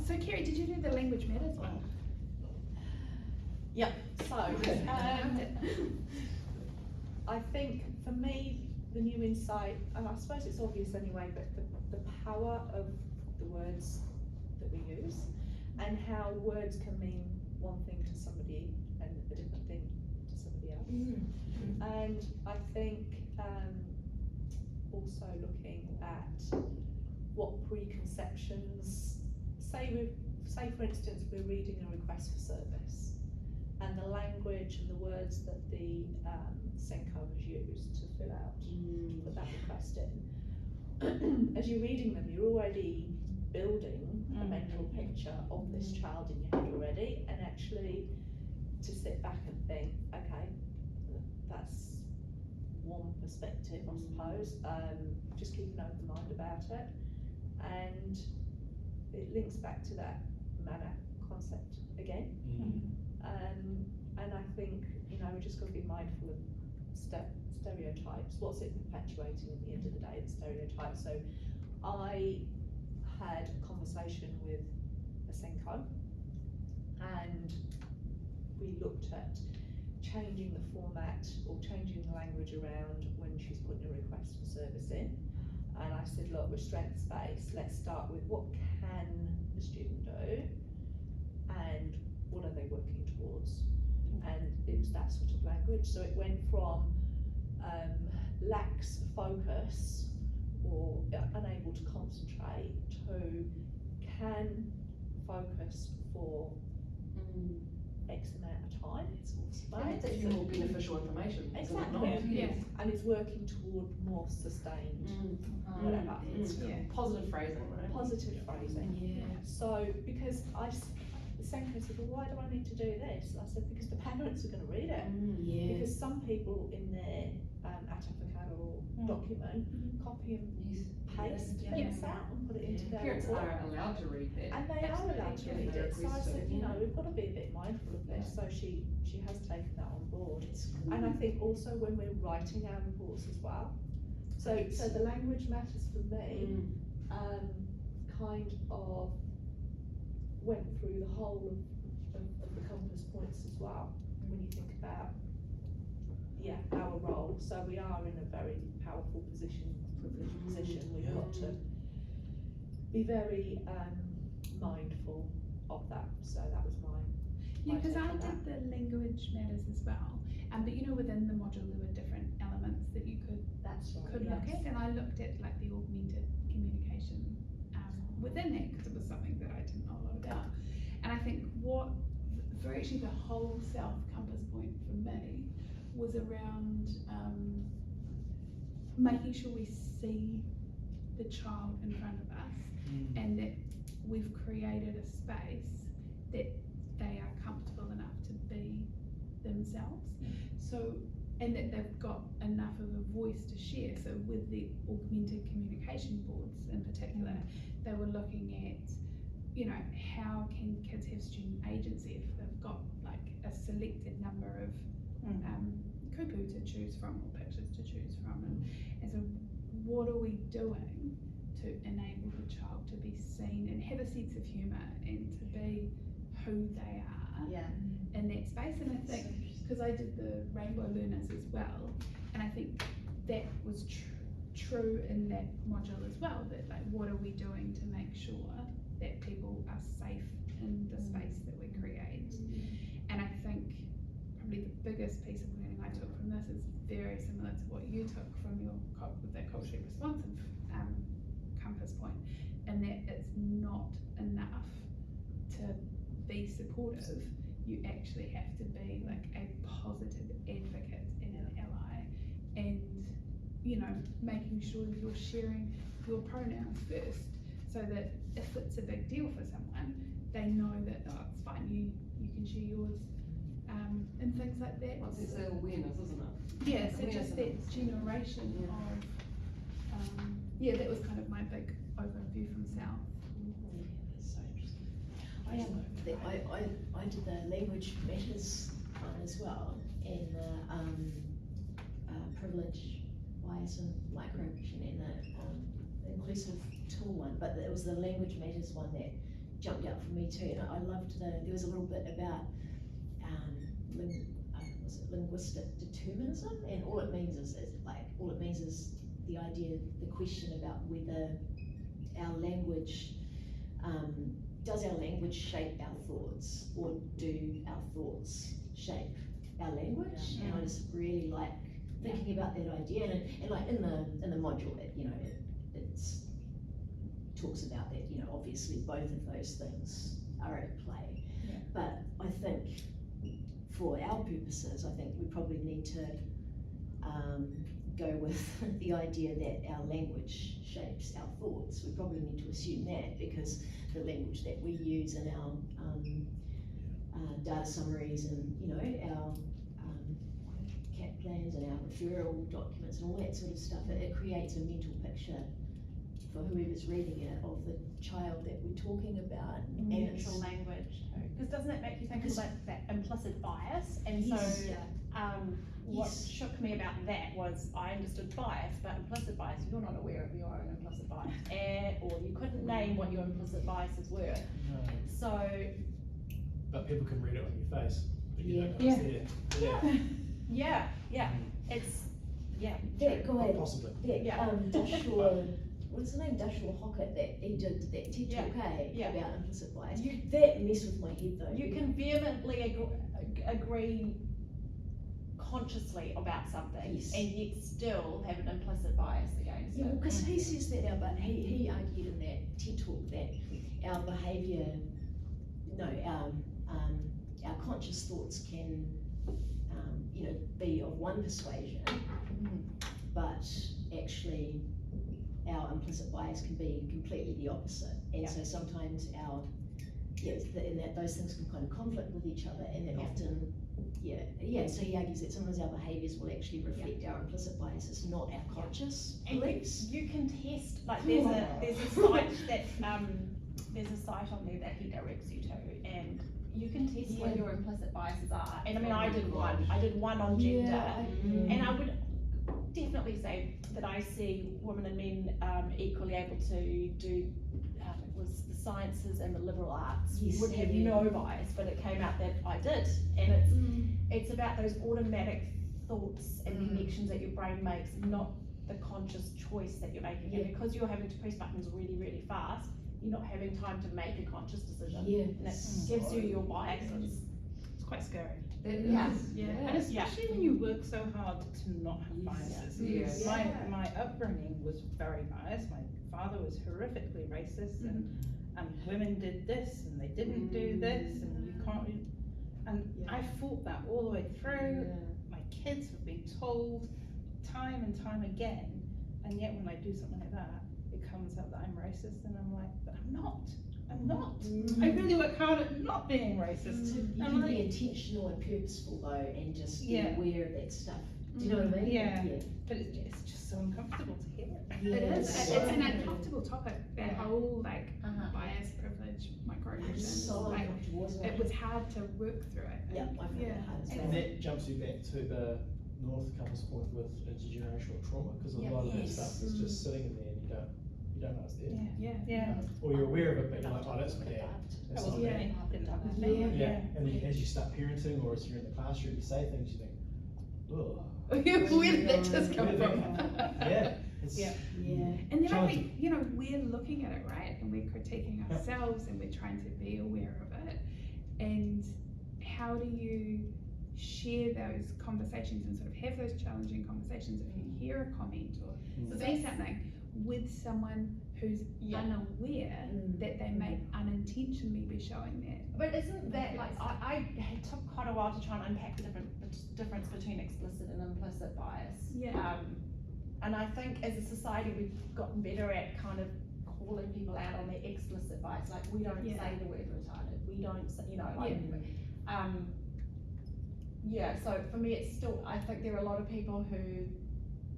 So Kerry, did you do the language matters one? Yeah, so I think for me, the new insight, and I suppose it's obvious anyway, but the power of the words that we use and how words can mean one thing to somebody and a different thing to somebody else. And I think also looking at what preconceptions, say for instance we're reading a request for service, and the language and the words that the Senko has used to fill out, to put that request in. As you're reading them, you're already building a mental picture of this child in your head already, and actually to sit back and think, okay, that's one perspective, I suppose. Just keep an open mind about it, and it links back to that manner concept again. And I think, you know, we're just got to be mindful of stereotypes. What's it perpetuating at the end of the day? The stereotype. So I had a conversation with a Senko, and we looked at changing the format or changing the language around when she's putting a request for service in. And I said, look, we're strengths-based. Let's start with what can the student do and what are they working towards? And it was that sort of language. So it went from lacks focus or unable to concentrate to can focus for X amount of time. Right? It's actually more beneficial information. Exactly. Yes. And it's working toward more sustained whatever. It's positive phrasing, right? Positive phrasing. Yeah. So because the Senko said, well, why do I need to do this? I said, because the parents are going to read it. Yeah. Because some people in their Atafakaro document copy and paste things out and put it into their Parents report. are allowed to read that. And they are allowed to read it. So I said, you know, we've got to be a bit mindful of this. So she has taken that on board. And I think also when we're writing our reports as well. So the language matters for me. Kind of went through the whole of the compass points as well. When you think about our role. So we are in a very powerful position, privileged position. We've got to be very mindful of that. So that was my Because take I on that. did the language matters as well, but you know within the module there were different elements that you could That's right. look at, and I looked at like the augmented communication within that because it was something that I didn't know a lot about. And I think for actually the whole self compass point for me was around making sure we see the child in front of us and that we've created a space that they are comfortable enough to be themselves. So, and that they've got enough of a voice to share. So with the augmented communication boards in particular, they were looking at, you know, how can kids have student agency if they've got like a selected number of kupu to choose from or pictures to choose from, and so what are we doing to enable the child to be seen and have a sense of humour and to be who they are in that space. And I think because I did the Rainbow Learners as well, and I think that was true in that module as well, that like what are we doing to make sure that people are safe in the space that we create. And I think probably the biggest piece of learning I took from this is very similar to what you took from your with that culturally responsive compass point, and that it's not enough to be supportive. You actually have to be like a positive advocate and an ally, and you know, making sure that you're sharing your pronouns first, so that if it's a big deal for someone, they know that it's fine. You can share yours, and things like that. Well, it's awareness, isn't it? Yeah, so just that generation of, that was kind of my big overview from South. That's so interesting. I did the language matters one as well, and the privilege bias and microaggression, and the inclusive tool one, but it was the language matters one that jumped out for me too, and I loved there was a little bit about, was it linguistic determinism, and all it means is the idea, the question about whether our language, does our language shape our thoughts, or do our thoughts shape our language? And I just really like thinking about that idea, and like in the module, it's talks about that, obviously both of those things are at play. Yeah. But I think for our purposes, I think we probably need to go with the idea that our language shapes our thoughts. We probably need to assume that, because the language that we use in our data summaries and, our CAT plans and our referral documents and all that sort of stuff, it creates a mental picture for whoever's reading it of the child that we're talking about. And it's- Neutral language too, because doesn't it make you think of Because- like that implicit bias? And Yes. so, what Yes. shook me about that was I understood bias, but implicit bias, you're not aware of your own implicit bias, or you couldn't name what your implicit biases were. No, So, but people can read it on your face, but you Yeah. don't know it's there. yeah, it's, That guy, Possibly. that Yeah. Dashua, what's his name, Dashua Hockett, that he did that TED Yeah. Talk Yeah. about implicit bias. You- That messed with my head though. you can vehemently agree consciously about something, Yes. and yet still have an implicit bias against Yeah, it. because he says that but he argued in that TED Talk that our behaviour, our conscious thoughts can, be of one persuasion, but actually our implicit bias can be completely the opposite. And Yeah. so sometimes and that those things can kind of conflict with each other, and that often, so he argues that sometimes our behaviours will actually reflect our implicit biases, not our conscious And beliefs. you can test, like there's a site that, there's a site on there that he directs you to, and you can test what your implicit biases are. And I mean, I did one on gender, and I would definitely say that I see women and men equally able to do, it was the sciences and the liberal arts, Yes, would have yeah. no bias, but it came out that I did, and it's about those automatic thoughts and connections that your brain makes, not the conscious choice that you're making. And Yeah. because you're having to press buttons really, really fast, you're not having time to make a conscious decision. Yeah. And it gives you your biases. It's quite scary. Yeah. And especially when you work so hard to not have biases. Yes. My upbringing was very biased. My father was horrifically racist, and women did this and they didn't do this, and you can't. And I fought that all the way through. My kids have been told time and time again, and yet when I do something like that, it comes up that I'm racist, and I'm like, but I'm not. I'm not. I really work hard at not being racist. So you I'm can like, be intentional and purposeful though, and just be Yeah. aware of that stuff. Do you know what I mean? Yeah. But it's just so uncomfortable to hear it. Yeah. It is, Yes. it's an uncomfortable topic, that Yeah. whole Uh-huh. bias, privilege, It's microaggressions, so uncomfortable, wasn't it was hard to work through it. Yeah, I found Yeah. it hard as And well. And that jumps you back to the North couple's point with intergenerational trauma, because a Yeah. lot of that Yes. stuff is just sitting in there and you don't know it's there. Yeah. Yeah. Or you're aware of it, but you're like, oh, that's my dad. That That's was not me. me. Didn't happen to Yeah. me. Yeah, and then as you start parenting, or as you're in the classroom, you say things, you think, ugh. Where did that just come Where did from? that come from? Yeah, it's, Yeah. Yeah. And then I Challenging. think, we're looking at it, right, and we're critiquing ourselves, and we're trying to be aware of it. And how do you share those conversations and sort of have those challenging conversations if you hear a comment or say something with someone who's unaware that they may unintentionally be showing that? But isn't that like, it took quite a while to try and unpack the difference between explicit and implicit bias. Yeah. And I think as a society, we've gotten better at kind of calling people out on their explicit bias, like we don't Yeah. say the word retarded, we don't say, so for me, it's still, I think there are a lot of people who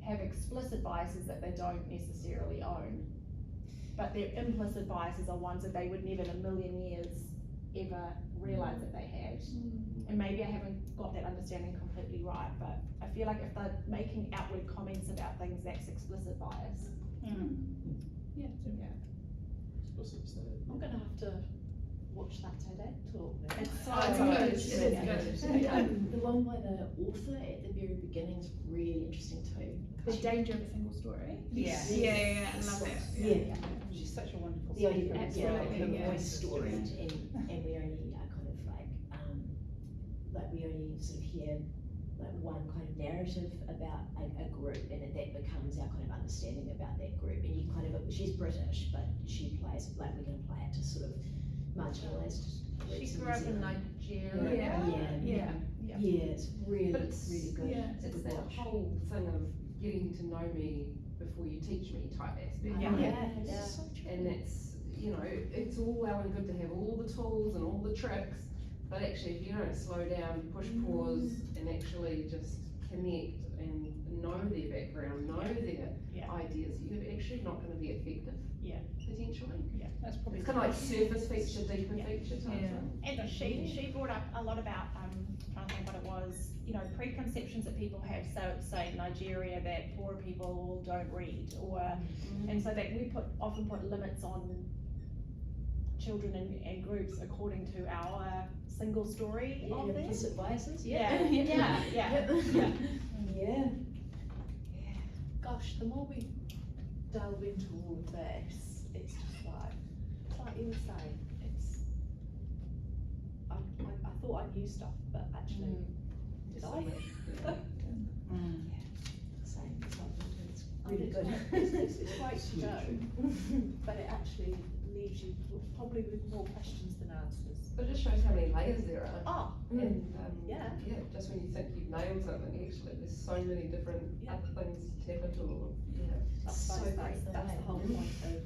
have explicit biases that they don't necessarily own. But their implicit biases are ones that they would never in a million years ever realise that they had. And maybe I haven't got that understanding completely right, but I feel like if they're making outward comments about things, that's explicit bias. Yeah. explicit stated. I'm gonna have to watch that TEDx talk. It's so Oh, it's good. good. It is good. The one by the author at the very beginning is really interesting too. The danger of a single story. Yeah. Yeah, I love it. Yeah. She's such a wonderful The idea speaker. of, Absolutely, her yeah. voice story, and we only are kind of like we only sort of hear like one kind of narrative about a group, and that becomes our kind of understanding about that group. And you kind of, she's British, but she plays, like we're gonna play it to sort of marginalised groups. She in grew up New in Zealand. Nigeria. Yeah. Yeah, it's really, But it's- really good. yeah, It's a It's good that watch. whole thing of getting to know me before you teach me type aspect. Yeah. Yeah. So true. And it's, you know, it's all well and good to have all the tools and all the tricks, but actually if you don't slow down, push pause, and actually just connect and know their background, know their Yeah. ideas, you're actually not gonna be effective. Yeah. Potentially. That's probably. It's kinda like surface feature, deeper Yeah. feature type Yeah. thing. And she brought up a lot about, trying to think what it was, you know, preconceptions that people have, so say Nigeria, that poor people don't read, or, and so that we often put limits on children and groups according to our single story Yeah, of them. implicit biases. Yeah, yeah, yeah. Yeah. Gosh, the more we delve into all of this, it's just like you were saying, it's, I thought I knew stuff, but actually, did I? Same, it's I really did. good. It's great to know, but it actually leaves you probably with more questions than answers. But it just shows how many layers there are. Ah, And, yeah. yeah, just when you think you've nailed something, actually, there's so many different Yeah. other things to tap into, or, yeah. I So suppose great that's the way. whole point of,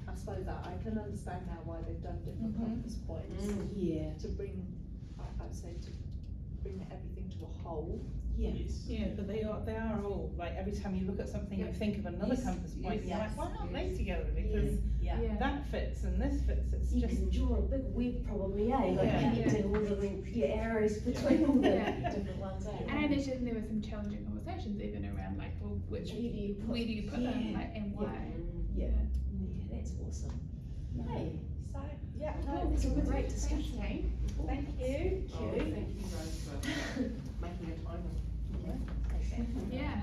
I suppose that I can understand now why they've done different compass points Yeah. to bring, I'd say to bring everything to a whole. Yeah. Yeah, but they are all, like, every time you look at something, you Yep. think of another Yes, compass point, yes, you're like, yes, why aren't they yes. together? Because Yeah. Yeah. that fits and this fits, it's You just, can draw a big web probably, eh? Like Yeah. connecting all the arrows between all the Yeah. different ones, eh? And I imagine there were some challenging conversations even around like, well, Where do you put? where do you put them, Yeah. like, and why? Yeah. Yeah, that's awesome. Hey, So, yeah, no, it's a great discussion. Thank you. Oh, thank you guys for making a time. Yeah.